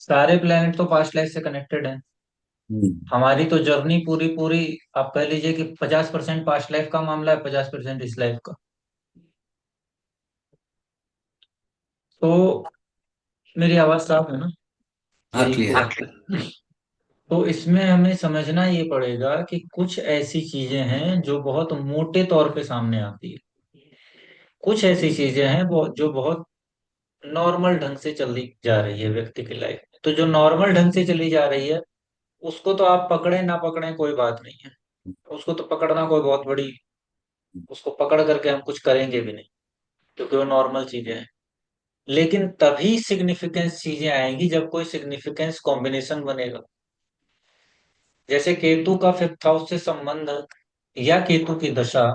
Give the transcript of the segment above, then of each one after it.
सारे प्लेनेट तो past life से कनेक्टेड हैं। हम्म। हमारी तो जर्नी पूरी पूरी, आप कह लीजिए कि 50% पास्ट लाइफ का मामला है, 50% इस लाइफ का। तो मेरी आवाज साफ है ना? हाँ, यही क्लियर। तो। तो इसमें हमें समझना ये पड़ेगा कि कुछ ऐसी चीजें हैं जो बहुत मोटे तौर पे सामने आती है। कुछ ऐसी चीजें हैं जो बहुत नॉर्मल ढंग से चली जा रही है व्यक्ति की लाइफ में। तो जो नॉर्मल ढंग से चली जा रही है उसको तो आप पकड़े ना पकड़े कोई बात नहीं है। उसको तो पकड़ना कोई बहुत बड़ी, उसको पकड़ करके हम कुछ करेंगे भी नहीं, क्योंकि वो नॉर्मल चीजें हैं। लेकिन तभी सिग्निफिकेंस चीजें आएंगी जब कोई सिग्निफिकेंस कॉम्बिनेशन बनेगा। जैसे केतु का फिफ्थ हाउस से संबंध या केतु की दशा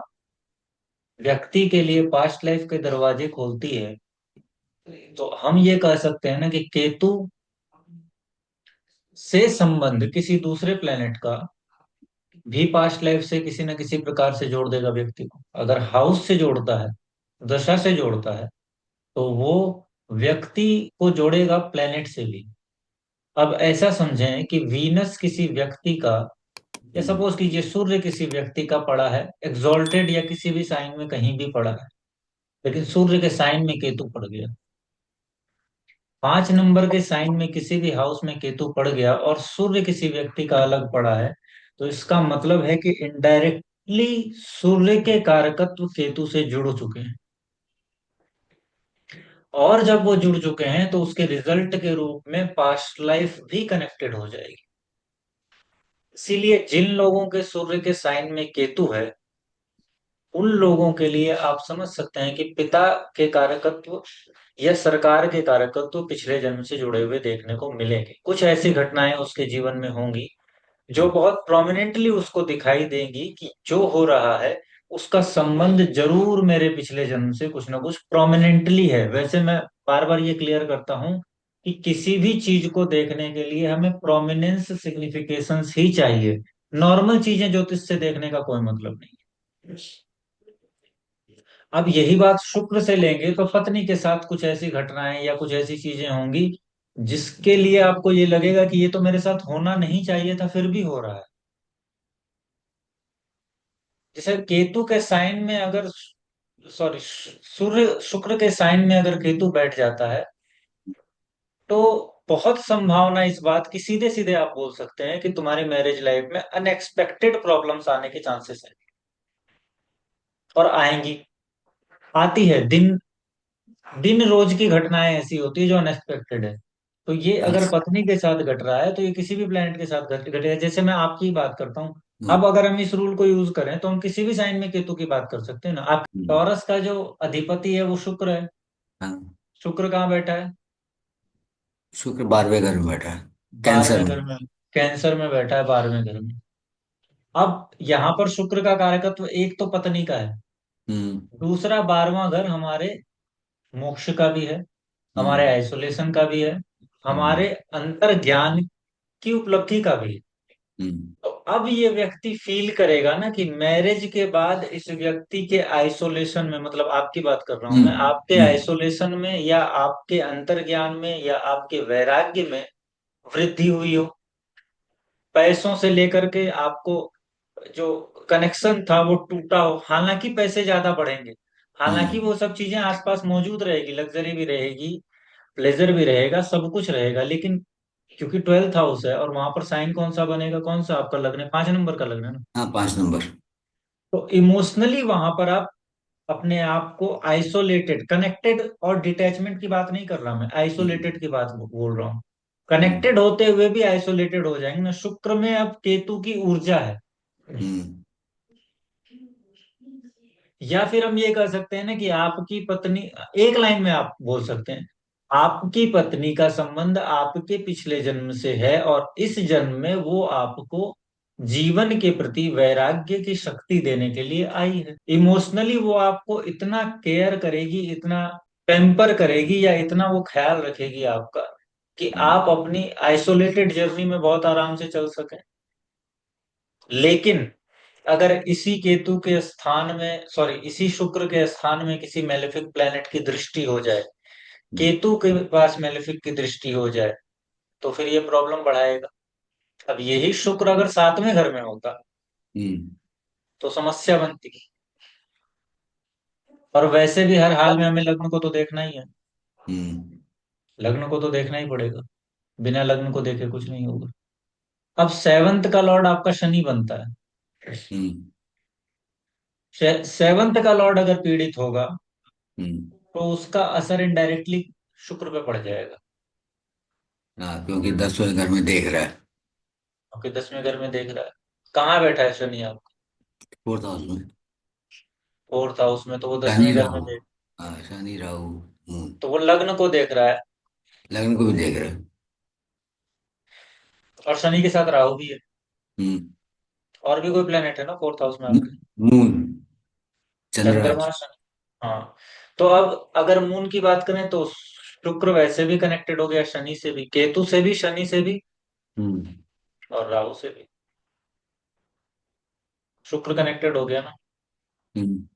व्यक्ति के लिए पास्ट लाइफ के दरवाजे खोलती है। तो हम ये कह सकते हैं ना कि केतु से संबंध किसी दूसरे प्लेनेट का भी पास्ट लाइफ से किसी न किसी प्रकार से जोड़ देगा व्यक्ति को। अगर हाउस से जोड़ता है, दशा से जोड़ता है, तो वो व्यक्ति को जोड़ेगा प्लेनेट से भी। अब ऐसा समझें कि वीनस किसी व्यक्ति का, या हम्म। सपोज कीजिए सूर्य किसी व्यक्ति का पड़ा है एग्जॉल्टेड या किसी भी साइन में कहीं भी पड़ा है, लेकिन सूर्य के साइन में केतु पड़ गया। 5 नंबर के साइन में किसी भी हाउस में केतु पड़ गया और सूर्य किसी व्यक्ति का अलग पड़ा है, तो इसका मतलब है कि इनडायरेक्टली सूर्य के कारकत्व केतु से जुड़ चुके हैं। और जब वो जुड़ चुके हैं तो उसके रिजल्ट के रूप में पास्ट लाइफ भी कनेक्टेड हो जाएगी। इसीलिए जिन लोगों के सूर्य के साइन में केतु है, उन लोगों के लिए आप समझ सकते हैं कि पिता के कारकत्व या सरकार के कारकत्व पिछले जन्म से जुड़े हुए देखने को मिलेंगे। कुछ ऐसी घटनाएं उसके जीवन में होंगी जो बहुत प्रोमिनेंटली उसको दिखाई देंगी कि जो हो रहा है उसका संबंध जरूर मेरे पिछले जन्म से कुछ ना कुछ प्रोमिनेंटली है। वैसे मैं बार बार ये क्लियर करता हूं कि किसी भी चीज को देखने के लिए हमें प्रोमिनेंस सिग्निफिकेशंस ही चाहिए। नॉर्मल चीजें ज्योतिष से देखने का कोई मतलब नहीं। अब यही बात शुक्र से लेंगे तो पत्नी के साथ कुछ ऐसी घटनाएं या कुछ ऐसी चीजें होंगी जिसके लिए आपको ये लगेगा कि ये तो मेरे साथ होना नहीं चाहिए था, फिर भी हो रहा है। जैसे केतु के साइन में अगर, सॉरी, सूर्य शुक्र के साइन में अगर केतु बैठ जाता है, तो बहुत संभावना इस बात की, सीधे सीधे आप बोल सकते हैं कि तुम्हारी मैरिज लाइफ में अनएक्सपेक्टेड प्रॉब्लम्स आने के चांसेस हैं। और आएंगी, आती है। दिन दिन रोज की घटनाएं ऐसी होती है जो अनएक्सपेक्टेड है। तो ये हाँ। अगर पत्नी के साथ घट रहा है तो ये किसी भी प्लेनेट के साथ घटेगा। जैसे मैं आपकी बात करता हूँ, हाँ। अब अगर हम इस रूल को यूज करें तो हम किसी भी साइन में केतु की बात कर सकते हैं ना। आप हम्म। टॉरस का जो अधिपति है वो शुक्र है। हाँ। शुक्र कहाँ बैठा है? शुक्र 12वें घर में बैठा है। कैंसर 12वें में। घर में, कैंसर में बैठा है, 12वें घर में। अब यहाँ पर शुक्र का कारकत्व एक तो पत्नी का है, हम्म। दूसरा 12वां घर हमारे मोक्ष का भी है, हमारे हम्म। आइसोलेशन का भी है, हम्म। हमारे अंतर ज्ञान की उपलब्धि का भी है। हम्म। तो अब ये व्यक्ति फील करेगा ना कि मैरिज के बाद इस व्यक्ति के आइसोलेशन में, मतलब आपकी बात कर रहा हूं मैं, हम्म। आपके हम्म। आइसोलेशन में या आपके अंतर ज्ञान में या आपके वैराग्य में वृद्धि हुई हो। पैसों से लेकर के आपको जो कनेक्शन था वो टूटा हो, हालांकि पैसे ज्यादा बढ़ेंगे, हालांकि हम्म। वो सब चीजें आसपास मौजूद रहेगी, लग्जरी भी रहेगी, प्लेजर भी रहेगा, सब कुछ रहेगा, लेकिन क्योंकि 12th हाउस है और वहां पर साइन कौन सा बनेगा, कौन सा आपका लग्न है, 5 नंबर का लग्न है ना। हाँ, 5 नंबर। तो इमोशनली वहां पर आप अपने आप को आइसोलेटेड, कनेक्टेड और डिटैचमेंट की बात नहीं कर रहा मैं, हम्म। आइसोलेटेड की बात बोल रहा हूँ। हम्म। कनेक्टेड होते हुए भी आइसोलेटेड हो जाएंगे ना। शुक्र में अब केतु की ऊर्जा है। हम्म। या फिर हम ये कह सकते हैं ना कि आपकी पत्नी, एक लाइन में आप बोल सकते हैं, आपकी पत्नी का संबंध आपके पिछले जन्म से है और इस जन्म में वो आपको जीवन के प्रति वैराग्य की शक्ति देने के लिए आई है। इमोशनली वो आपको इतना केयर करेगी, इतना पैम्पर करेगी, या इतना वो ख्याल रखेगी आपका कि हम्म। आप अपनी आइसोलेटेड जर्नी में बहुत आराम से चल सकें। लेकिन अगर इसी केतु के स्थान में, सॉरी, इसी शुक्र के स्थान में किसी मेलेफिक प्लेनेट की दृष्टि हो जाए, हम्म। केतु के पास मेलेफिक की दृष्टि हो जाए, तो फिर ये प्रॉब्लम बढ़ाएगा। अब यही शुक्र अगर 7वें घर में होता हम्म। तो समस्या बनती। और वैसे भी हर हाल में हमें लग्न को तो देखना ही है। हम्म। लग्न को तो देखना ही पड़ेगा। बिना लग्न को देखे कुछ नहीं होगा। अब सेवंथ का लॉर्ड आपका शनि बनता है। हम्म। सेवंथ का लॉर्ड अगर पीड़ित होगा हम्म। तो उसका असर इनडायरेक्टली शुक्र पे पड़ जाएगा। हाँ, क्योंकि 10वें घर में देख रहा है। आपके 10वें घर में देख रहा है। कहाँ बैठा है शनि आपका? 4th हाउस में। फोर्थ हाउस में, तो वो शनि 10वें घर में राहु। देख। हाँ, शनि राहु मून। तो वो लग्न को देख रहा है। लग्न को भी देख रहा है। और शनि के साथ राहु भी है। हम्म। और भी कोई प्लेनेट है ना फोर्थ हाउस में आपके? मून। चंद्रमा। चंद्रमा शनि। हाँ। तो अब अगर मून की बात करें तो शुक्र वैसे भी कनेक्टेड हो गया शनि से भी, केतु से भी, शनि से भी, हम्म। और राहु से भी। शुक्र कनेक्टेड हो गया ना। हम्म।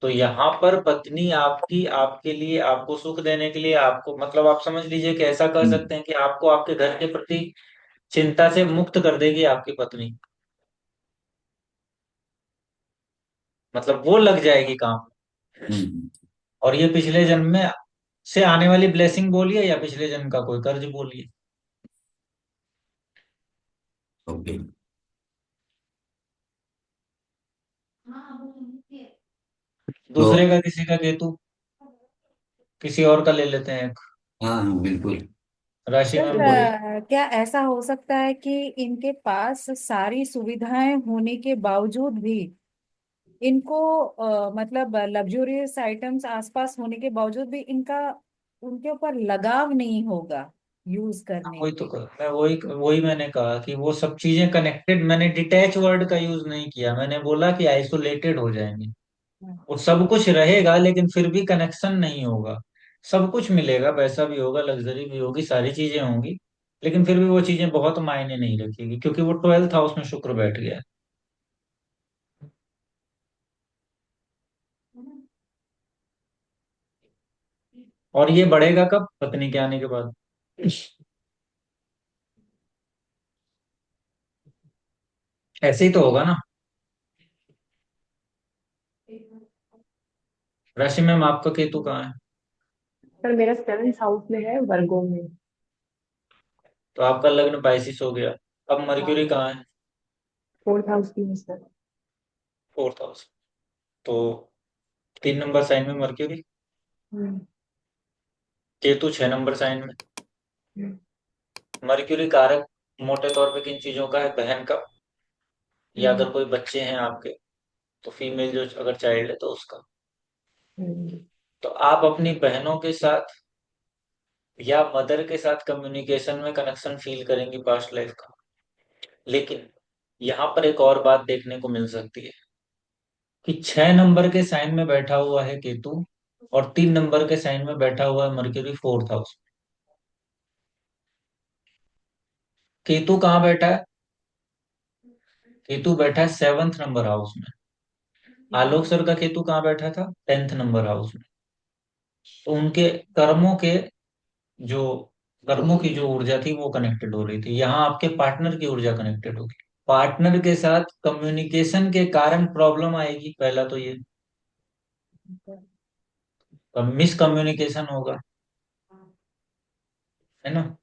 तो यहाँ पर पत्नी आपकी आपके लिए, आपको सुख देने के लिए, आपको मतलब आप समझ लीजिए कि ऐसा कह हम्म। सकते हैं कि आपको आपके घर के प्रति चिंता से मुक्त कर देगी आपकी पत्नी। मतलब वो लग जाएगी काम। हम्म। और ये पिछले जन्म में से आने वाली ब्लेसिंग बोलिए या पिछले जन्म का कोई कर्ज बोलिए। ओके। तो दूसरे का, किसी का केतु, किसी और का ले लेते हैं एक। हाँ हाँ, बिल्कुल। राशि में सर, हम कोई। क्या ऐसा हो सकता है कि इनके पास सारी सुविधाएं होने के बावजूद भी इनको मतलब लग्जूरियस आइटम्स आसपास होने के बावजूद भी इनका उनके ऊपर लगाव नहीं होगा यूज करने वही तो के? मैं वही वही मैंने कहा कि वो सब चीजें कनेक्टेड, मैंने डिटैच वर्ड का यूज नहीं किया, मैंने बोला कि आइसोलेटेड हो जाएंगे। वो सब कुछ रहेगा लेकिन फिर भी कनेक्शन नहीं होगा। सब कुछ मिलेगा, पैसा भी होगा, लग्जरी भी होगी, सारी चीजें होंगी, लेकिन फिर भी वो चीजें बहुत मायने नहीं रखेगी क्योंकि वो 12th हाउस में शुक्र बैठ गया है। और ये बढ़ेगा कब? पत्नी के आने के बाद। ऐसे ही तो होगा ना। राशि में आपका केतु कहाँ है? सर मेरा 7th हाउस में है, वर्गो में। तो आपका लग्न बाइसिस हो गया। अब मर्क्यूरी कहाँ है? 4th हाउस की है सर। 4th house. तो 3 नंबर साइन में मर्क्यूरी। हम्म। केतु 6 नंबर साइन में। हम्म। मर्क्यूरी कारक मोटे तौर पे किन चीजों का है? बहन का, या हम्म। अगर कोई बच्चे हैं आपके तो फीमेल जो अगर चाइल्ड है तो उसका। हम्म। तो आप अपनी बहनों के साथ या मदर के साथ कम्युनिकेशन में कनेक्शन फील करेंगी पास्ट लाइफ का। लेकिन यहाँ पर एक और बात देखने को मिल सकती है कि 6 नंबर के साइन में बैठा हुआ है केतु, और 3 नंबर के साइन में बैठा हुआ है मर्क्यूरी 4th हाउस। केतु कहाँ बैठा है? केतु बैठा है 7th नंबर हाउस में। आलोक सर का केतु कहाँ बैठा था? 10th नंबर हाउस में। तो उनके कर्मों के जो कर्मों की जो ऊर्जा थी वो कनेक्टेड हो रही थी। यहाँ आपके पार्टनर की ऊर्जा कनेक्टेड होगी। पार्टनर के साथ कम्युनिकेशन के कारण प्रॉब्लम आएगी, पहला तो ये मिसकम्युनिकेशन होगा, है ना।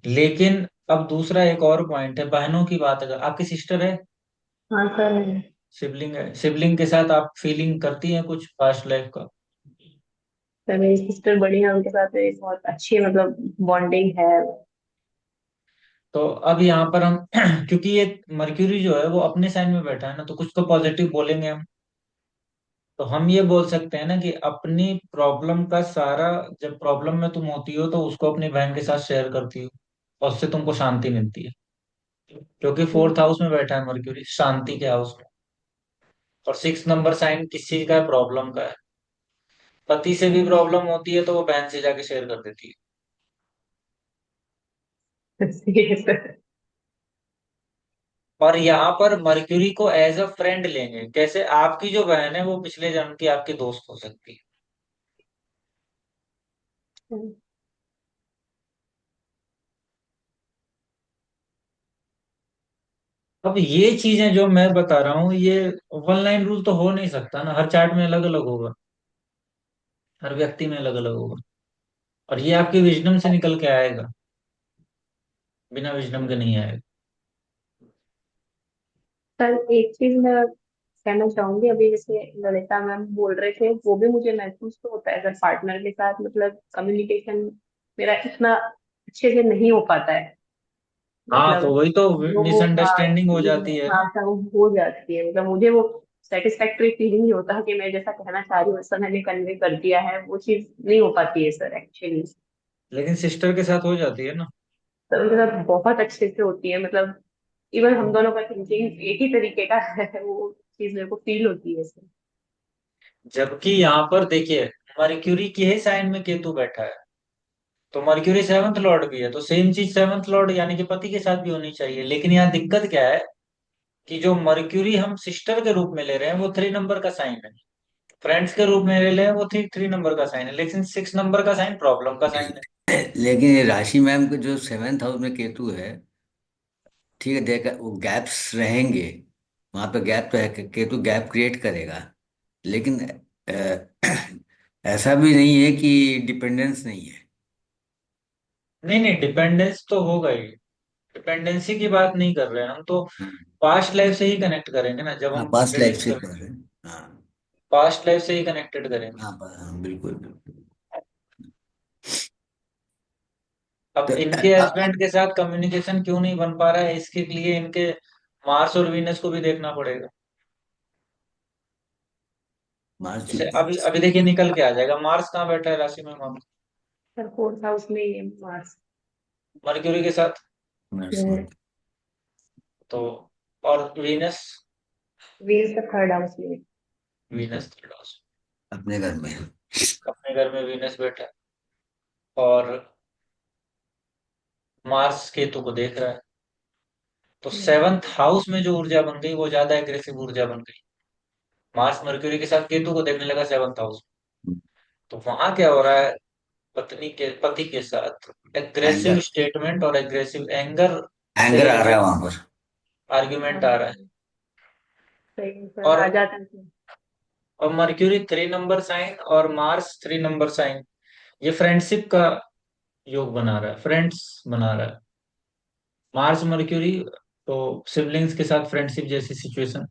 लेकिन अब दूसरा एक और पॉइंट है, बहनों की बात, अगर आपकी सिस्टर है, हाँ सर है। सिबलिंग है, सिबलिंग के साथ आप फीलिंग करती हैं कुछ पास्ट लाइफ का? सर मेरी सिस्टर बड़ी है, उनके साथ मेरी बहुत अच्छी मतलब बॉन्डिंग है। तो अब यहाँ पर हम क्योंकि ये मर्क्यूरी जो है वो अपने साइन में बैठा है ना, तो कुछ तो पॉजिटिव बोलेंगे हम। तो हम ये बोल सकते हैं ना कि अपनी प्रॉब्लम का सारा, जब प्रॉब्लम में तुम होती हो तो उसको अपनी बहन के साथ शेयर करती हो, और उससे तुमको शांति मिलती है। क्योंकि 4th हाउस में बैठा है मर्क्यूरी, शांति के हाउस में। और 6 नंबर साइन किस चीज का है? प्रॉब्लम का है। पति से भी प्रॉब्लम होती है तो वो बहन से जाके शेयर कर देती है। सही सर। और यहाँ पर मर्क्यूरी को एज अ फ्रेंड लेंगे, कैसे? आपकी जो बहन है वो पिछले जन्म की आपकी दोस्त हो सकती है। अब ये चीजें जो मैं बता रहा हूँ, ये वन लाइन रूल तो हो नहीं सकता ना, हर चार्ट में अलग अलग होगा, हर व्यक्ति में अलग अलग होगा। और ये आपकी विजडम से निकल के आएगा, बिना विजडम के नहीं आएगा। सर एक चीज मैं कहना चाहूंगी, अभी जैसे ललिता मैम बोल रहे थे, वो भी मुझे महसूस तो होता है सर, पार्टनर के साथ मतलब कम्युनिकेशन मेरा इतना अच्छे से नहीं हो पाता है। हाँ, तो मतलब वही तो वो, हाँ, मिसअंडरस्टैंडिंग हो जाती है हाँ ना। सर, वो हो जाती है, मतलब मुझे वो सेटिस्फैक्टरी फीलिंग नहीं होता कि मैं जैसा कहना चाह रही हूँ वैसा मैंने कन्वे कर दिया है, वो चीज नहीं हो पाती है सर एक्चुअली। लेकिन सिस्टर के साथ हो जाती है ना। सर उनके साथ बहुत अच्छे से होती है, मतलब इवन हम दोनों का थिंकिंग एक ही तरीके का है, वो चीज मेरे को फील होती है सर। जबकि यहाँ पर देखिए, मर्क्यूरी के ही साइन में केतु बैठा है, तो मर्क्यूरी सेवंथ लॉर्ड भी है, तो सेम चीज सेवंथ लॉर्ड यानी कि पति के साथ भी होनी चाहिए। लेकिन यहाँ दिक्कत क्या है कि जो मर्क्यूरी हम सिस्टर के रूप में ले रहे हैं वो 3 नंबर का साइन है, फ्रेंड्स के रूप में ले रहे हैं वो थ्री थ्री नंबर का साइन है, लेकिन 6 नंबर का साइन प्रॉब्लम का साइन है। लेकिन ये राशि मैम के जो सेवेंथ हाउस में केतु है, ठीक है, देख वो गैप्स रहेंगे, वहां पे गैप तो है, केतु गैप क्रिएट करेगा। लेकिन ऐसा भी नहीं है कि डिपेंडेंस नहीं है। नहीं नहीं, डिपेंडेंस तो होगा ही। डिपेंडेंसी की बात नहीं कर रहे हैं हम तो, हम्म। पास्ट लाइफ से ही कनेक्ट करेंगे ना जब हाँ, हम पास्ट लाइफ प्रेडिक्ट से करें। कर रहे हैं। हाँ। पास्ट लाइफ से ही कनेक्टेड करेंगे। हाँ, हाँ, बिल्कुल बिल्कुल। अब तो इनके हस्बैंड के साथ कम्युनिकेशन क्यों नहीं बन पा रहा है, इसके लिए इनके मार्स और वीनस को भी देखना पड़ेगा। मार्च। जैसे अभी अभी देखिए निकल के आ जाएगा, मार्स कहाँ बैठा है राशि में मार्स, सर फोर्थ हाउस में ही है मार्स। मर्क्यूरी के साथ। मार्च में। तो और वीनस, वीनस का थर्ड हाउस में है। वीनस थर्ड हाउस, अपने घर में। अपने घर में वीनस बैठा है, और मार्स केतु को देख रहा है। तो हम्म। सेवंथ हाउस में जो ऊर्जा बन गई वो ज्यादा एग्रेसिव ऊर्जा बन गई। मार्स मर्क्यूरी के साथ केतु को देखने लगा सेवंथ हाउस। तो वहां क्या हो रहा है, पति के साथ एग्रेसिव एंगर। स्टेटमेंट और एग्रेसिव एंगर से एंगर आ रहा है रिलेटेड वहां पर। आर्ग्यूमेंट आ रहा है। हाँ, सही है सर, और आ जाता है सर। मर्क्यूरी 3 नंबर साइन और मार्स 3 नंबर साइन, ये फ्रेंडशिप का योग बना रहा है, फ्रेंड्स बना रहा है मार्स मर्क्यूरी। तो सिबलिंग्स के साथ फ्रेंडशिप जैसी सिचुएशन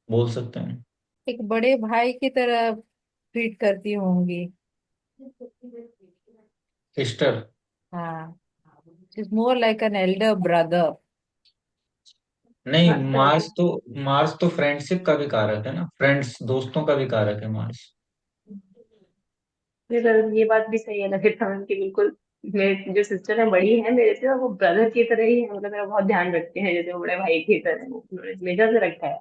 बोल सकते हैं। एक बड़े भाई की तरह ट्रीट करती होंगी। सिस्टर। हाँ, is more like an elder brother. नहीं, हाँ सर, मार्स तो फ्रेंडशिप का भी कारक है ना, फ्रेंड्स दोस्तों का भी कारक है मार्स। ये सर ये बात भी सही है ललिता मैम की, बिल्कुल। मेरे जो सिस्टर है बड़ी है मेरे से, वो ब्रदर की तरह ही है, मतलब मेरा बहुत ध्यान रखते हैं, जैसे वो बड़े भाई की तरह है, वो उन्होंने हमेशा से रखा है।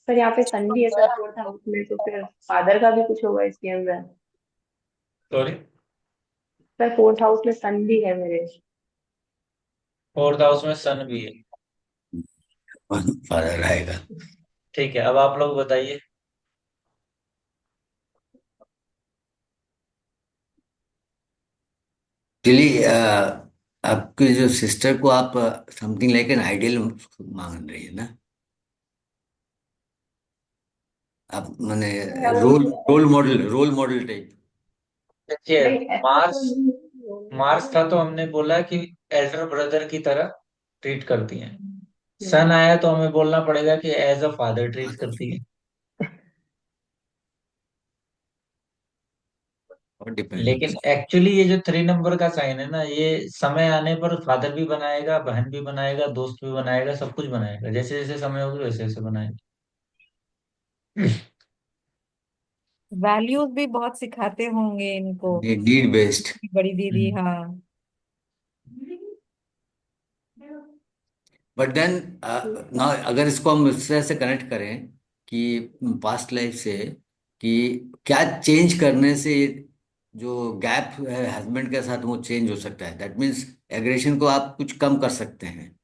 सर यहाँ पे सन भी है सर फोर्थ हाउस में, तो फिर फादर का भी कुछ होगा इसके अंदर। सॉरी। सर फोर्थ हाउस में सन भी है मेरे। फोर्थ हाउस में सन भी है। फादर आएगा। ठीक है, अब आप लोग बताइए। चलिए, आपके जो सिस्टर को आप समथिंग लाइक एन आइडियल मान रही है ना? आप माने रोल मॉडल टाइप। देखिए, नहीं ऐसा तो मार्स नहीं मार्स है। था तो हमने बोला कि एल्डर ब्रदर की तरह ट्रीट करती हैं। सन हम्म। आया तो हमें बोलना पड़ेगा कि एज अ फादर ट्रीट करती है। और डिपेंड। लेकिन एक्चुअली ये जो 3 नंबर का साइन है ना, ये समय आने पर फादर भी बनाएगा, बहन भी बनाएगा, दोस्त भी बनाएगा, सब कुछ बनाएगा, जैसे जैसे समय होगी वैसे वैसे बनाएगा। वैल्यूज भी बहुत सिखाते होंगे इनको। Need based. बड़ी दीदी, हाँ। बट देन ना, अगर इसको हम इस तरह से कनेक्ट करें कि पास्ट लाइफ से, कि क्या चेंज करने से जो गैप है हस्बैंड के साथ वो चेंज हो सकता है, दैट मीन्स एग्रेशन को आप कुछ कम कर सकते हैं।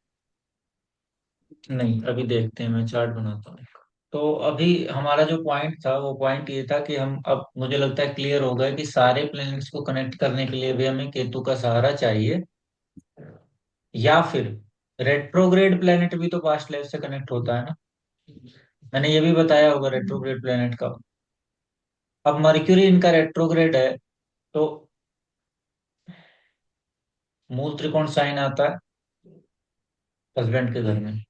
नहीं, अभी देखते हैं, मैं चार्ट बनाता हूँ। तो अभी हमारा जो पॉइंट था वो पॉइंट ये था कि हम, अब मुझे लगता है क्लियर हो गया कि सारे प्लैनेट्स को कनेक्ट करने के लिए भी हमें केतु का सहारा चाहिए, या फिर रेट्रोग्रेड प्लैनेट भी तो पास्ट लाइफ से कनेक्ट होता है ना। मैंने ये भी बताया होगा रेट्रोग्रेड प्लैनेट का। अब मर्क्यूरी इनका रेट्रोग्रेड है, तो मूल त्रिकोण साइन आता है हस्बैंड के घर में,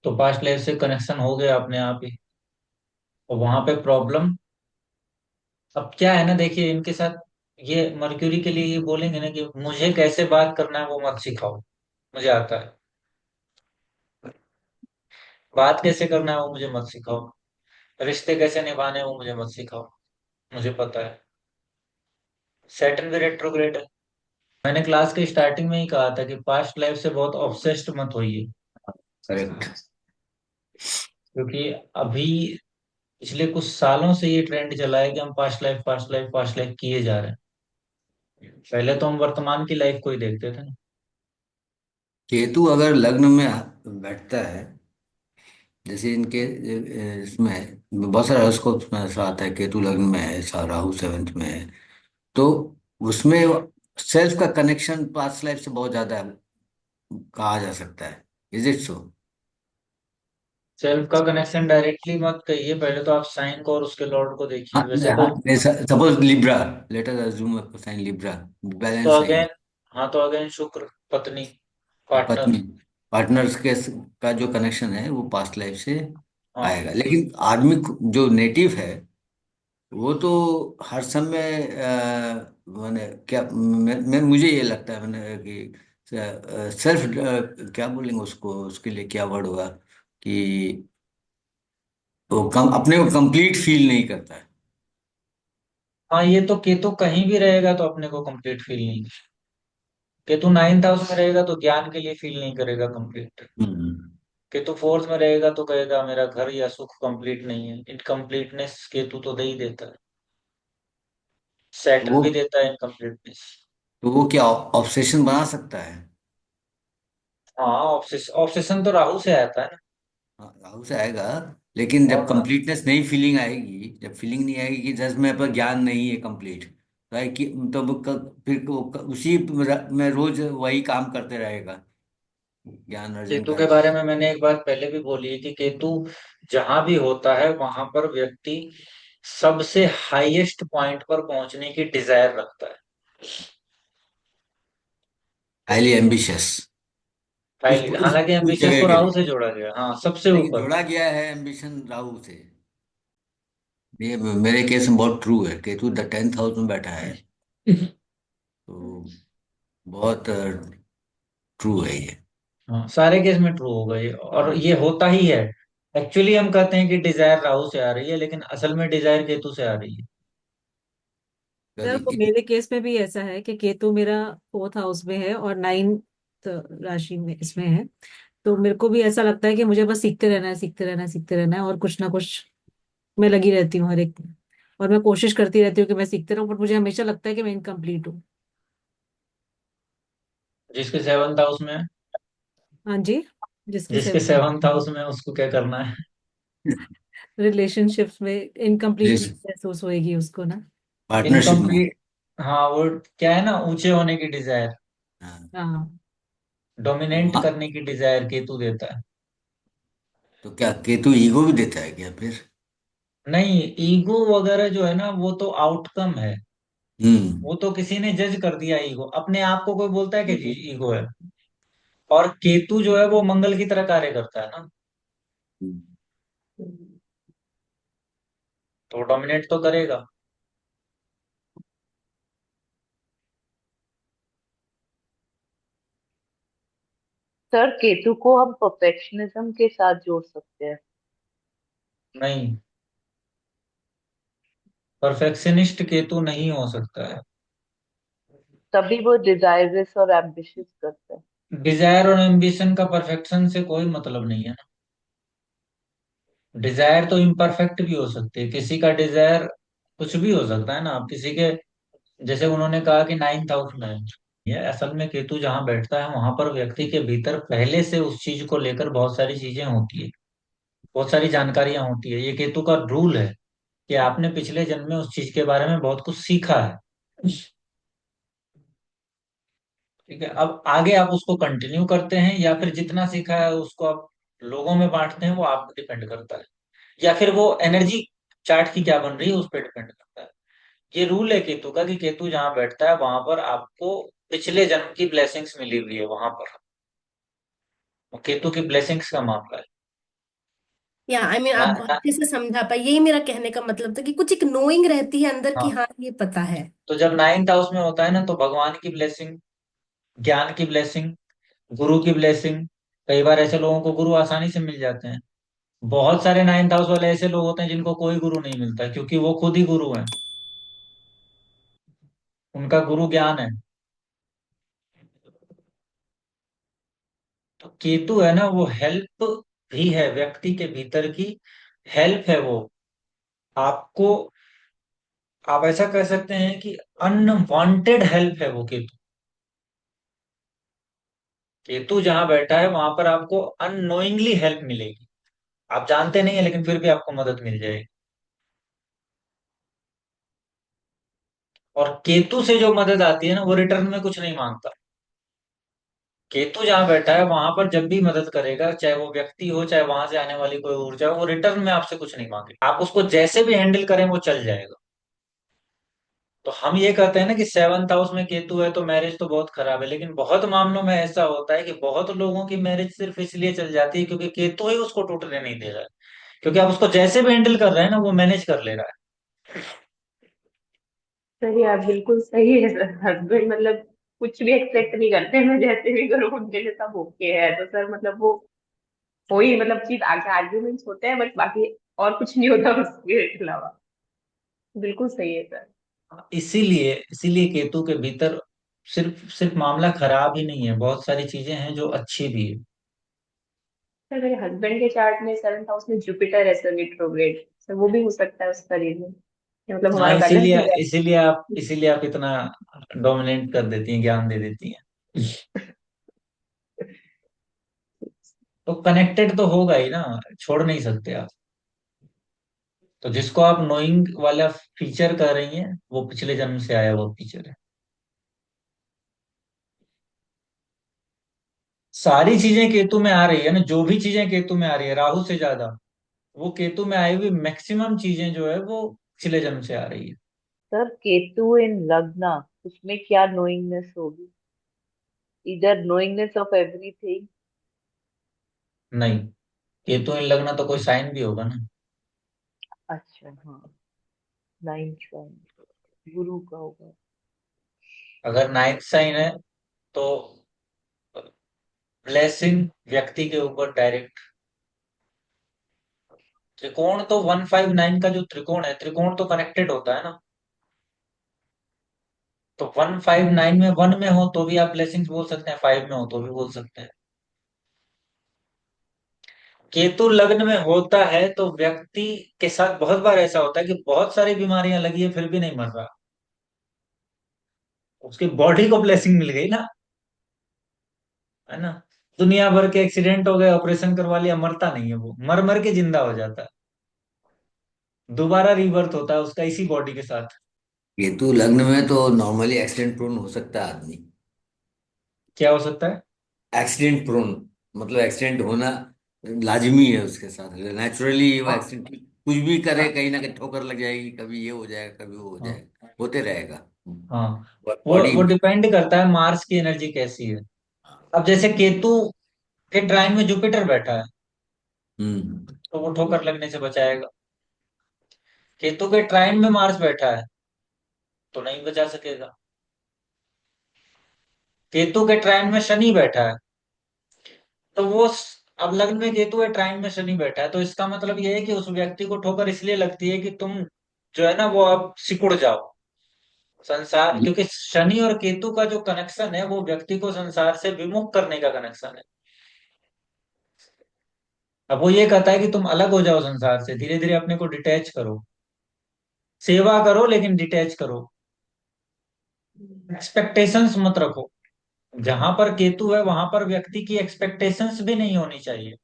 तो पास्ट लाइफ से कनेक्शन हो गया अपने आप ही। और वहां पे प्रॉब्लम अब क्या है ना, देखिए इनके साथ, ये मर्क्यूरी के लिए ये बोलेंगे ना कि मुझे कैसे बात करना है वो मत सिखाओ, मुझे आता है। बात कैसे करना है वो मुझे मत सिखाओ। रिश्ते कैसे निभाने हैं वो मुझे मत सिखाओ, मुझे पता है। सैटर्न भी रेट्रोग्रेड है। मैंने क्लास के स्टार्टिंग में ही कहा था कि पास्ट लाइफ से बहुत ऑब्सेस्ड मत होइए, करेक्ट। क्योंकि अभी पिछले कुछ सालों से ये ट्रेंड चला है कि हम past life past life past life किए जा रहे हैं। पहले तो हम वर्तमान की लाइफ को ही देखते थे ना। केतु अगर लग्न में बैठता है, जैसे इनके इसमें बहुत सारे हॉरोस्कोप में ऐसा आता है, केतु लग्न में है, राहु सेवंथ में है, तो उसमें सेल्फ का कनेक्शन पास्ट लाइफ से बहुत ज्यादा कहा जा सकता है। Is it so? सेल्फ का कनेक्शन डायरेक्टली मत कहिए, पहले तो आप साइन को और उसके लॉर्ड को देखिए। हाँ, वैसे तो suppose Libra, let us assume sign Libra, तो बैलेंस नहीं है। अगेन, हाँ तो अगेन शुक्र, पत्नी, पार्टनर। पत्नी, पार्टनर्स के का जो कनेक्शन है वो पास्ट लाइफ से हाँ, आएगा, लेकिन आदमी जो नेटिव है वो तो हर समय मैंने क्या, मैं मुझे ये लगता है मैंने कि सेल्फ, क्या बोलेंगे उसको, उसके लिए क्या वर्ड होगा, कि वो अपने को कंप्लीट फील नहीं करता है। हाँ ये तो केतु कहीं भी रहेगा तो अपने को कंप्लीट फील नहीं। केतु नाइन्थ हाउस में रहेगा तो ज्ञान के लिए फील नहीं करेगा कंप्लीट। हम्म। केतु फोर्थ में रहेगा तो कहेगा मेरा घर या सुख कंप्लीट नहीं है। इनकम्प्लीटनेस केतु तो दे ही देता है। तो सैटर्न वो भी देता है इनकम्प्लीटनेस। तो वो क्या ऑब्सेशन बना सकता है? हाँ, ऑब्सेशन तो राहु से आता है ना। हाँ, राहु से आएगा, लेकिन जब और कंप्लीटनेस नहीं, फीलिंग आएगी, जब फीलिंग नहीं आएगी कि जस्ट मेरे पर ज्ञान नहीं है कंप्लीट, तो है कि तब फिर उसी में रोज वही काम करते रहेगा, ज्ञान अर्जन केतु कर। के बारे में मैंने एक बार पहले भी बोली है कि केतु जहां भी होता है वहां पर व्यक्ति सबसे हाईएस्ट पॉइंट पर पहुंचने की डिजायर रखता है। हाईली एम्बिशियस, हालांकि उस एम्बिशियस जगह को के राहु लिए। से जोड़ा गया, हाँ सबसे लेकिन ऊपर। जोड़ा गया है एम्बिशन राहु से। ये मेरे केस में बहुत ट्रू है, केतु 10th हाउस में बैठा है, तो बहुत ट्रू है ये। हाँ, सारे केस में ट्रू होगा ये, और ये होता ही है। एक्चुअली हम कहते हैं कि डिजायर राहु से आ रही है, लेकिन असल में डिजायर केतु से आ रही है। सर वो करेक्ट। मेरे केस में भी ऐसा है कि केतु मेरा फोर्थ हाउस में है और नाइन्थ राशि में इसमें है। तो मेरे को भी ऐसा लगता है कि मुझे बस सीखते रहना है, सीखते रहना है, सीखते रहना है, और कुछ ना कुछ मैं लगी रहती हूँ हर एक में। और मैं कोशिश करती रहती हूँ कि मैं सीखते रहूं, बट मुझे हमेशा लगता है कि मैं इनकम्प्लीट हूँ। जिसके सेवंथ हाउस में है, हाँ जी। जिसके जिसके सेवन सेवंथ हाउस में है, उसको क्या करना है। रिलेशनशिप्स में इनकम्प्लीट महसूस होएगी उसको ना। पार्टनरशिप में। इनकम्प्लीट, हाँ वो क्या है ना, ऊंचे होने की डिजायर, हाँ। हाँ। तो डोमिनेट करने की डिजायर केतु देता है। तो क्या केतु ईगो भी देता है क्या फिर? नहीं, ईगो वगैरह जो है ना वो तो आउटकम है। हम्म। वो तो किसी ने जज कर दिया ईगो, अपने आप को कोई बोलता है कि जी ईगो है। और केतु जो है वो मंगल की तरह कार्य करता है ना, तो डोमिनेट तो करेगा। सर केतु को हम परफेक्शनिज्म के साथ जोड़ सकते हैं। नहीं, परफेक्शनिस्ट केतु नहीं हो सकता है। तभी वो डिजायरस और एम्बिशियस करते हैं। डिजायर और एम्बिशन का परफेक्शन से कोई मतलब नहीं है ना। डिजायर तो इम्परफेक्ट भी हो सकती है, किसी का डिजायर कुछ भी हो सकता है ना। आप किसी के, जैसे उन्होंने कहा कि नाइन्थ हाउस में है, है। असल में केतु जहाँ बैठता है वहां पर व्यक्ति के भीतर पहले से उस चीज को लेकर बहुत सारी चीजें होती है, बहुत सारी जानकारियां होती है। ये केतु का रूल है कि आपने पिछले जन्म में उस चीज के बारे में बहुत कुछ सीखा है। ठीक है, अब आगे आप उसको कंटिन्यू करते हैं या फिर जितना सीखा है उसको आप लोगों में बांटते हैं, वो आप पे डिपेंड करता है। या फिर वो एनर्जी चार्ट की क्या बन रही है उस पर डिपेंड करता है। ये रूल है केतु का कि केतु जहां बैठता है वहां पर आपको पिछले जन्म की ब्लेसिंग्स मिली हुई है वहां पर। वो केतु की ब्लेसिंग्स का मामला है। या आई मीन ना, आप ना, अच्छे से समझा पाए, यही मेरा कहने का मतलब था कि कुछ एक नोइंग रहती है अंदर कि हाँ। हाँ ये पता है। तो जब नाइन्थ हाउस में होता है ना, तो भगवान की ब्लेसिंग, ज्ञान की ब्लेसिंग, गुरु की ब्लेसिंग। कई बार ऐसे लोगों को गुरु आसानी से मिल जाते हैं। बहुत सारे नाइन्थ हाउस वाले ऐसे लोग होते हैं जिनको कोई गुरु नहीं मिलता, क्योंकि वो खुद ही गुरु हैं। उनका गुरु ज्ञान है। तो केतु है ना, वो हेल्प भी है व्यक्ति के भीतर की। हेल्प है वो आपको। आप ऐसा कह सकते हैं कि अनवांटेड हेल्प है वो केतु। केतु जहां बैठा है वहां पर आपको अननोइंगली हेल्प मिलेगी। आप जानते नहीं है लेकिन फिर भी आपको मदद मिल जाएगी। और केतु से जो मदद आती है ना, वो रिटर्न में कुछ नहीं मांगता। केतु जहां बैठा है वहां पर जब भी मदद करेगा, चाहे वो व्यक्ति हो चाहे वहां से आने वाली कोई ऊर्जा हो, वो रिटर्न में आपसे कुछ नहीं मांगे। आप उसको जैसे भी हैंडल करें वो चल जाएगा। तो हम ये कहते हैं ना कि सेवंथ हाउस में केतु है तो मैरिज तो बहुत खराब है, लेकिन बहुत मामलों में ऐसा होता है कि बहुत लोगों की मैरिज सिर्फ इसलिए चल जाती है क्योंकि केतु ही उसको टूटने नहीं दे रहा है। क्योंकि आप उसको जैसे भी हैंडल कर रहे हैं ना, वो मैनेज कर ले रहा है। सही, आप बिल्कुल सही है सर। हस्बैंड मतलब कुछ भी एक्सपेक्ट नहीं करते, मैं जैसे भी करूँ उनके लिए सब ओके है, तो सर मतलब वो हो ही मतलब चीज आगे आर्ग्यूमेंट्स होते हैं बट बाकी और कुछ नहीं होता उसके अलावा। बिल्कुल सही है सर। इसीलिए इसीलिए केतु के भीतर सिर्फ सिर्फ मामला खराब ही नहीं है, बहुत सारी चीजें हैं जो अच्छी भी है। सर मेरे हस्बैंड के चार्ट में 7th हाउस में जुपिटर है सर, रिट्रोग्रेड। सर वो भी हो सकता है उसका रीजन, मतलब हाँ, हमारा बैलेंस इसीलिए हो जाए। इसीलिए आप इतना डोमिनेट कर देती हैं, ज्ञान दे देती हैं। तो कनेक्टेड तो होगा ही ना, छोड़ नहीं सकते आप। तो जिसको आप नोइंग वाला फीचर कर रही हैं, वो पिछले जन्म से आया हुआ फीचर है। सारी चीजें केतु में आ रही है ना, जो भी चीजें केतु में आ रही है राहु से ज्यादा, वो केतु में आई हुई मैक्सिमम चीजें जो है वो पिछले जन्म से आ रही है। सर केतु इन लग्ना, उसमें क्या नोइंगनेस होगी? इधर नोइंगनेस ऑफ एवरीथिंग। नहीं, केतु इन लगना तो कोई साइन भी होगा ना। अच्छा हाँ, नाइन्थ साइन गुरु का होगा। अगर नाइन्थ साइन है तो ब्लेसिंग व्यक्ति के ऊपर डायरेक्ट। त्रिकोण तो 159 का जो त्रिकोण है, त्रिकोण तो कनेक्टेड होता है ना। तो 159 में 1 में हो तो भी आप ब्लेसिंग्स बोल सकते हैं, 5 में हो तो भी बोल सकते हैं। केतु लग्न में होता है तो व्यक्ति के साथ बहुत बार ऐसा होता है कि बहुत सारी बीमारियां लगी है फिर भी नहीं मर रहा। उसकी बॉडी को ब्लेसिंग मिल गई ना, है ना। दुनिया भर के एक्सीडेंट हो गए, ऑपरेशन करवा लिया, मरता नहीं है वो, मर मर के जिंदा हो जाता है। दोबारा रीबर्थ होता है उसका इसी बॉडी के साथ। केतु लग्न में तो नॉर्मली एक्सीडेंट प्रोन हो सकता है आदमी। क्या हो सकता है? एक्सीडेंट प्रोन मतलब एक्सीडेंट होना लाजमी है उसके साथ, नेचुरली वो हाँ, एक्सीडेंट कुछ भी करे हाँ, कहीं ना कहीं ठोकर लग जाएगी, कभी ये हो जाएगा कभी वो हो हाँ, जाएगा, होते रहेगा। हाँ। बॉडी। वो डिपेंड करता है मार्स की एनर्जी कैसी है। अब जैसे केतु के ट्राइन में जुपिटर बैठा है हम्म। तो वो ठोकर लगने से बचाएगा। केतु के ट्राइन में मार्स बैठा है तो नहीं बचा सकेगा। केतु के ट्राइन में शनि बैठा है तो अब लग्न में केतु है, ट्राइन में शनि बैठा है, तो इसका मतलब ये है कि उस व्यक्ति को ठोकर इसलिए लगती है कि तुम जो है ना वो अब सिकुड़ जाओ संसार, क्योंकि शनि और केतु का जो कनेक्शन है वो व्यक्ति को संसार से विमुख करने का कनेक्शन है। अब वो ये कहता है कि तुम अलग हो जाओ संसार से, धीरे धीरे अपने को डिटैच करो, सेवा करो लेकिन डिटैच करो, एक्सपेक्टेशंस मत रखो। जहां पर केतु है वहां पर व्यक्ति की एक्सपेक्टेशंस भी नहीं होनी चाहिए,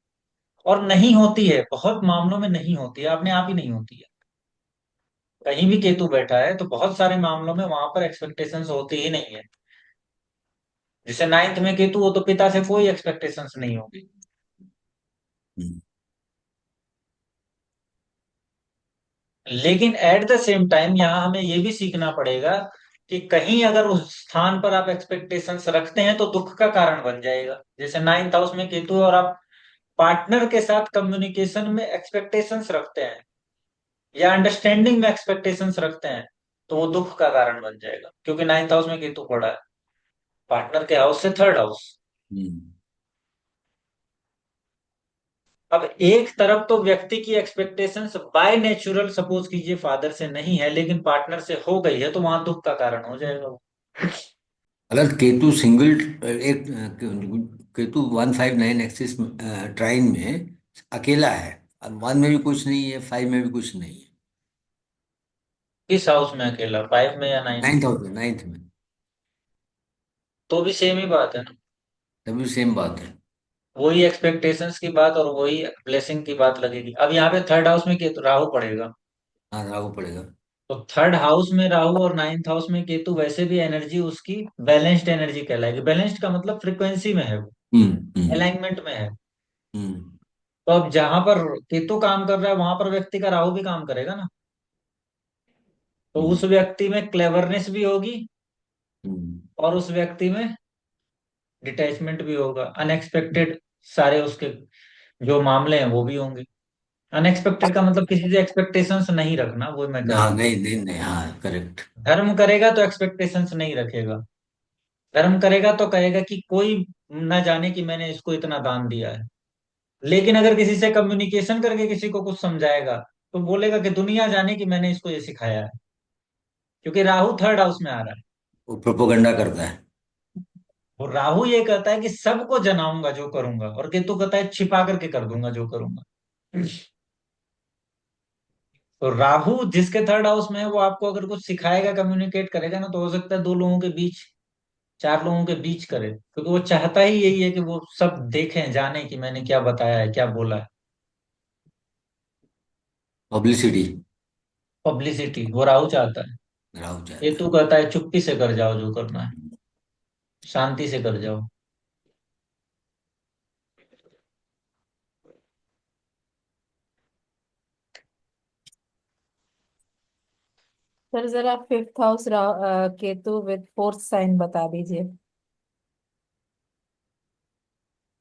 और नहीं होती है, बहुत मामलों में नहीं होती है, अपने आप ही नहीं होती है। कहीं भी केतु बैठा है तो बहुत सारे मामलों में वहां पर एक्सपेक्टेशंस होती ही नहीं है। जैसे नाइन्थ में केतु हो तो पिता से कोई एक्सपेक्टेशंस नहीं होगी। हम्म। लेकिन एट द सेम टाइम यहाँ हमें ये भी सीखना पड़ेगा कि कहीं अगर उस स्थान पर आप एक्सपेक्टेशंस रखते हैं तो दुख का कारण बन जाएगा। जैसे नाइन्थ हाउस में केतु है और आप पार्टनर के साथ कम्युनिकेशन में एक्सपेक्टेशंस रखते हैं या अंडरस्टैंडिंग में एक्सपेक्टेशंस रखते हैं, तो वो दुख का कारण बन जाएगा, क्योंकि नाइन्थ हाउस में केतु पड़ा है पार्टनर के हाउस से थर्ड हाउस। हम्म। अब एक तरफ तो व्यक्ति की एक्सपेक्टेशंस बाय नेचुरल सपोज कीजिए फादर से नहीं है, लेकिन पार्टनर से हो गई है, तो वहां दुख का कारण हो जाएगा वो। अगर केतु सिंगल एक केतु 159 एक्सिस ट्राइन में अकेला है, और 1 में भी कुछ नहीं है, 5 में भी कुछ नहीं है। किस हाउस में अकेला, फाइव में या नाइन में? 9th हाउस में, 9th में। तो भी सेम ही बात है ना। तभी सेम बात है। वही एक्सपेक्टेशंस की बात और वही ब्लेसिंग की बात लगेगी। अब यहाँ पे थर्ड हाउस में केतु राहु पड़ेगा, हाँ, राहु पड़ेगा। तो थर्ड हाउस में राहु और नाइन्थ हाउस में केतु, वैसे भी एनर्जी उसकी बैलेंस्ड एनर्जी कहलाएगी। बैलेंस्ड का मतलब फ्रिक्वेंसी में है वो, हम्म। हम्म। अलाइनमेंट में है। हम्म। तो अब जहां पर केतु काम कर रहा है वहां पर व्यक्ति का राहु भी काम करेगा ना, तो हम्म। उस व्यक्ति में क्लेवरनेस भी होगी हम्म। और उस व्यक्ति में डिटैचमेंट भी होगा। अनएक्सपेक्टेड सारे उसके जो मामले हैं वो भी होंगे। अनएक्सपेक्टेड का मतलब किसी से एक्सपेक्टेशंस नहीं रखना, वो मैं कह रहा हाँ, हूँ। नहीं नहीं नहीं, हाँ, करेक्ट। धर्म करेगा तो एक्सपेक्टेशंस नहीं रखेगा। धर्म करेगा तो कहेगा कि कोई न जाने कि मैंने इसको इतना दान दिया है। लेकिन अगर किसी से कम्युनिकेशन करके किसी को कुछ समझाएगा तो बोलेगा कि दुनिया जाने कि मैंने इसको ये सिखाया है, क्योंकि राहु थर्ड हाउस में आ रहा है। वो प्रोपोगंडा करता है। और राहु ये कहता है कि सबको जनाऊंगा जो करूंगा, और केतु कहता है छिपा करके कर दूंगा जो करूंगा। तो राहु जिसके थर्ड हाउस में है वो आपको अगर कुछ सिखाएगा, कम्युनिकेट करेगा ना, तो हो सकता है दो लोगों के बीच, चार लोगों के बीच करे, क्योंकि वो चाहता ही यही है कि वो सब देखें जाने कि मैंने क्या बताया है, क्या बोला है। पब्लिसिटी। पब्लिसिटी वो राहु चाहता है। राहु चाहता केतु कहता है चुप्पी से कर जाओ जो करना है, शांति से कर जाओ। सर जरा fifth house Ketu with fourth sign बता दीजिए।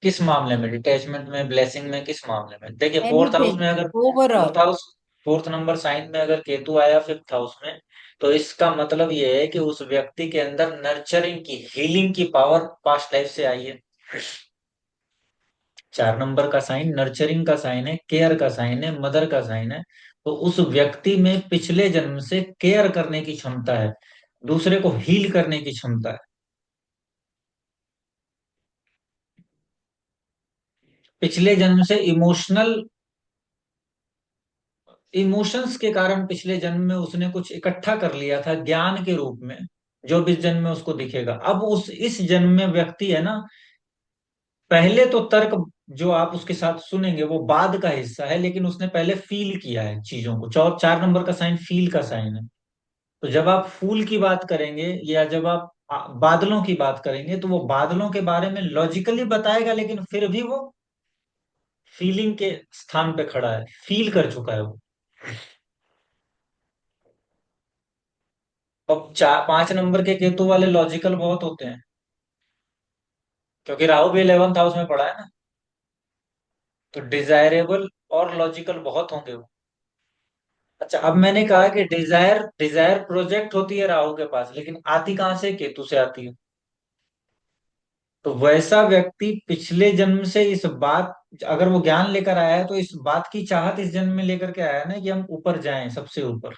किस मामले में, डिटैचमेंट में, ब्लेसिंग में, किस मामले में? देखिए फोर्थ हाउस एनीथिंग में अगर, overall. Fourth house, fourth number sign में अगर केतु आया फिफ्थ हाउस में, तो इसका मतलब ये है कि उस व्यक्ति के अंदर नर्चरिंग की, हीलिंग की पावर पास्ट लाइफ से आई है। चार नंबर का साइन नर्चरिंग का साइन है, केयर का साइन है, मदर का साइन है। तो उस व्यक्ति में पिछले जन्म से केयर करने की क्षमता है, दूसरे को हील करने की क्षमता है। पिछले जन्म से इमोशनल, इमोशंस के कारण पिछले जन्म में उसने कुछ इकट्ठा कर लिया था ज्ञान के रूप में, जो भी इस जन्म में उसको दिखेगा। अब उस इस जन्म में व्यक्ति है ना, पहले तो तर्क जो आप उसके साथ सुनेंगे वो बाद का हिस्सा है, लेकिन उसने पहले फील किया है चीजों को। चार नंबर का साइन फील का साइन है। तो जब आप फूल की बात करेंगे या जब आप बादलों की बात करेंगे, तो वो बादलों के बारे में लॉजिकली बताएगा, लेकिन फिर भी वो फीलिंग के स्थान पे खड़ा है, फील कर चुका है वो। अब चार पांच नंबर के केतु वाले लॉजिकल बहुत होते हैं, क्योंकि राहु भी 11th हाउस में पड़ा है ना, तो डिजायरेबल और लॉजिकल बहुत होंगे वो। अच्छा, अब मैंने कहा कि डिजायर, डिजायर प्रोजेक्ट होती है राहु के पास, लेकिन आती कहां से? केतु से आती है। तो वैसा व्यक्ति पिछले जन्म से इस बात, अगर वो ज्ञान लेकर आया है तो इस बात की चाहत इस जन्म में लेकर के आया है ना कि हम ऊपर जाएं, सबसे ऊपर।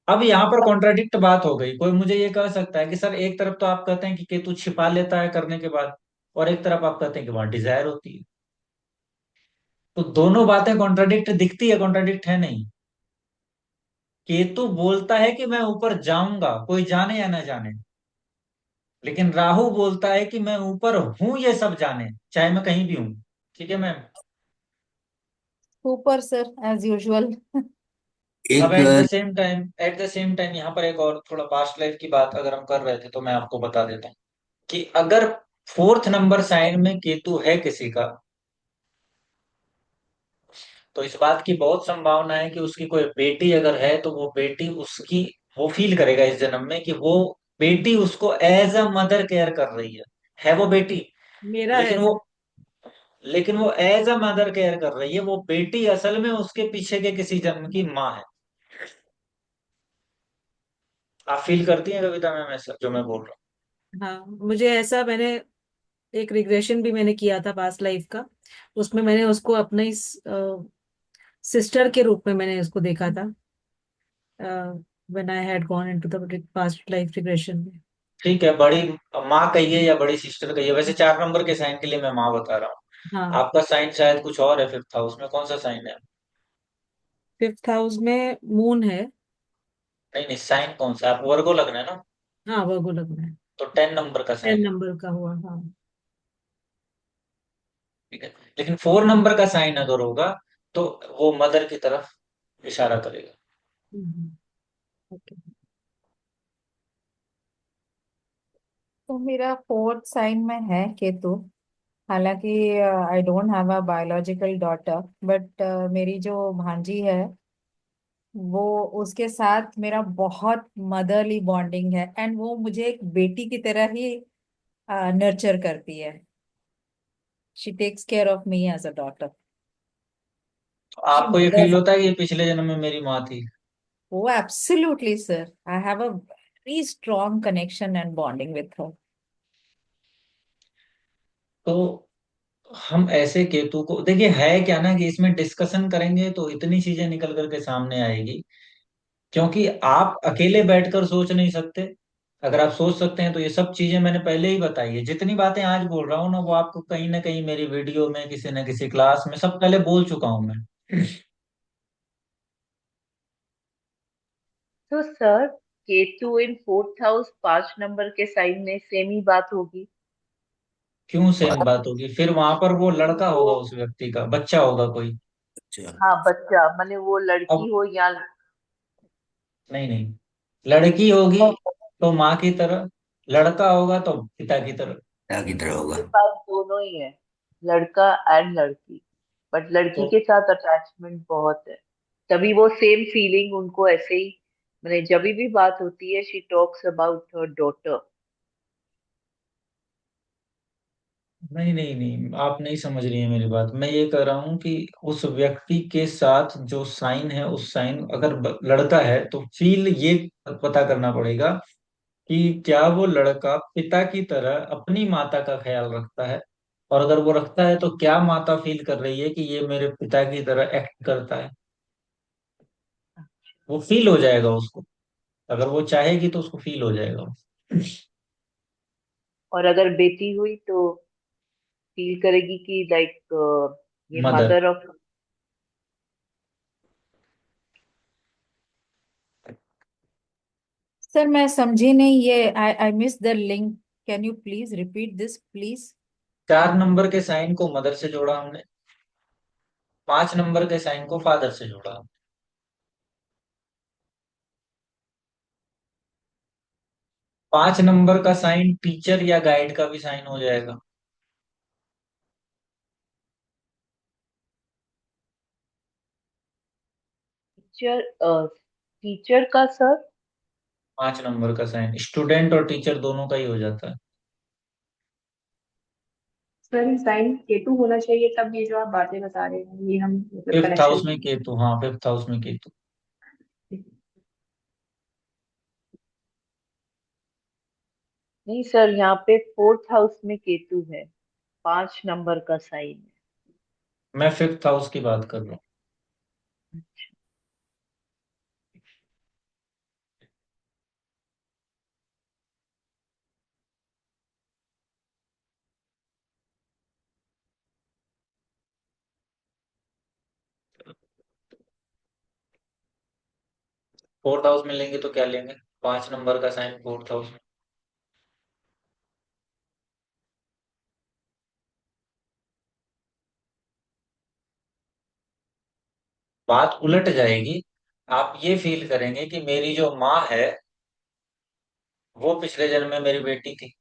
अब यहाँ पर कॉन्ट्राडिक्ट बात हो गई। कोई मुझे ये कह सकता है कि सर एक तरफ तो आप कहते हैं कि केतु छिपा लेता है करने के बाद, और एक तरफ आप कहते हैं कि वहां डिजायर होती है। तो दोनों बातें कॉन्ट्राडिक्ट दिखती है, कॉन्ट्राडिक्ट है नहीं। केतु बोलता है कि मैं ऊपर जाऊंगा, कोई जाने या ना जाने। लेकिन राहु बोलता है कि मैं ऊपर हूं ये सब जाने, चाहे मैं कहीं भी हूं। ठीक है ma'am. Super sir, as usual. अब एक एट द सेम टाइम यहाँ पर एक और थोड़ा पास्ट लाइफ की बात अगर हम कर रहे थे तो मैं आपको बता देता हूँ कि अगर फोर्थ नंबर साइन में केतु है किसी का, तो इस बात की बहुत संभावना है कि उसकी कोई बेटी अगर है तो वो बेटी उसकी, वो फील करेगा इस जन्म में कि वो बेटी उसको एज अ मदर केयर कर रही है वो बेटी। मेरा लेकिन है वो सर। लेकिन वो एज अ मदर केयर कर रही है, वो बेटी असल में उसके पीछे के किसी जन्म की माँ है। आप फील करती हैं कविता मैम ऐसा जो मैं बोल रहा हाँ, मुझे ऐसा, मैंने एक रिग्रेशन भी मैंने किया था पास्ट लाइफ का। उसमें मैंने उसको अपने सिस्टर के रूप में मैंने उसको देखा था, when I had gone into the past life regression में। हूँ? ठीक है, बड़ी माँ कहिए या बड़ी सिस्टर कहिए, वैसे 4 नंबर के साइन के लिए मैं माँ बता रहा हूँ। हाँ, आपका साइन शायद कुछ और है, फिफ्थ हाउस में कौन सा साइन है? फिफ्थ हाउस में मून है। नहीं नहीं, साइन कौन सा है? आप वर्गो लगना है ना, हाँ, वर्गो लगना है। तो 10 नंबर का साइन 10 नंबर का हुआ, हाँ। है। ठीक है, लेकिन 4 नंबर का साइन अगर होगा तो वो मदर की तरफ इशारा करेगा। ओके। तो मेरा फोर्थ साइन में है केतु। हालांकि I don't have a biological daughter, but मेरी जो भांजी है, वो, उसके साथ मेरा बहुत मदरली बॉन्डिंग है, एंड वो मुझे एक बेटी की तरह ही नर्चर करती है। She takes care of me as a daughter. तो शी आपको ये फील मदर्स। होता है कि ये पिछले जन्म में मेरी माँ थी? Oh absolutely sir, I have a very strong connection and bonding with her. तो हम ऐसे केतु को देखिए, है क्या ना कि इसमें डिस्कशन करेंगे तो इतनी चीजें निकल करके सामने आएगी, क्योंकि आप अकेले बैठकर सोच नहीं सकते। अगर आप सोच सकते हैं तो ये सब चीजें मैंने पहले ही बताई है। जितनी बातें आज बोल रहा हूँ ना, वो आपको कहीं ना कहीं मेरी वीडियो में किसी न किसी क्लास में सब पहले बोल चुका हूँ मैं। तो sir, Ketu in fourth house 5 number के साइन में सेम ही बात होगी? क्यों सेम बात होगी? फिर वहां पर वो लड़का वो, होगा, उस व्यक्ति का बच्चा होगा कोई। अच्छा। हाँ बच्चा, माने वो अब लड़की हो या नहीं नहीं, लड़की होगी तो माँ की तरह, लड़का होगा तो पिता की तरह। क्या की तरह होगा? उनके पास दोनों ही है, लड़का एंड लड़की। बट लड़की तो के साथ अटैचमेंट बहुत है, तभी वो सेम फीलिंग उनको ऐसे ही, मैंने जब भी बात होती है she talks about her daughter. नहीं नहीं नहीं, आप नहीं समझ रही हैं मेरी बात। मैं ये कह रहा हूँ कि उस व्यक्ति के साथ जो साइन है, उस साइन अगर लड़का है तो फील ये पता करना पड़ेगा कि क्या वो लड़का पिता की तरह अपनी माता का ख्याल रखता है। और अगर वो रखता है तो क्या माता फील कर रही है कि ये मेरे पिता की तरह एक्ट करता है। वो फील हो जाएगा उसको, अगर वो चाहेगी तो उसको फील हो जाएगा। और अगर बेटी हुई तो फील करेगी कि लाइक ये मदर। Mother of. सर मैं समझी नहीं, ये I I miss the link. Can you please repeat this please? 4 number के साइन को मदर से जोड़ा हमने, 5 नंबर के साइन को फादर से जोड़ा। 5 नंबर का साइन टीचर या गाइड का भी साइन हो जाएगा। टीचर, टीचर का सर? 5 नंबर का साइन स्टूडेंट और टीचर दोनों का ही हो जाता है। सर साइन केतु होना चाहिए, तब ये जो आप बातें बता रहे हैं ये हम मतलब फिफ्थ कनेक्शन। हाउस में केतु, हाँ फिफ्थ हाउस में केतु। नहीं सर, यहाँ पे फोर्थ हाउस में केतु है, 5 नंबर का साइन है। मैं फिफ्थ हाउस की बात कर रहा हूँ। फोर्थ हाउस में लेंगे तो क्या लेंगे? 5 नंबर का साइन फोर्थ हाउस में। बात उलट जाएगी। आप ये फील करेंगे कि मेरी जो माँ है वो पिछले जन्म में मेरी बेटी थी।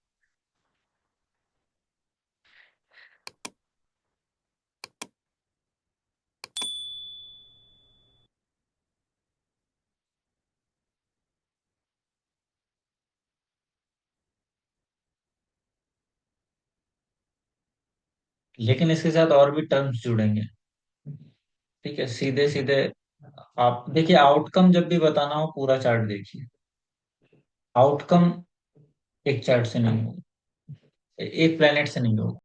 लेकिन इसके साथ और भी टर्म्स जुड़ेंगे। ठीक है, सीधे सीधे आप देखिए, आउटकम जब भी बताना हो पूरा चार्ट देखिए। आउटकम एक चार्ट से नहीं होगा, एक प्लेनेट से नहीं होगा।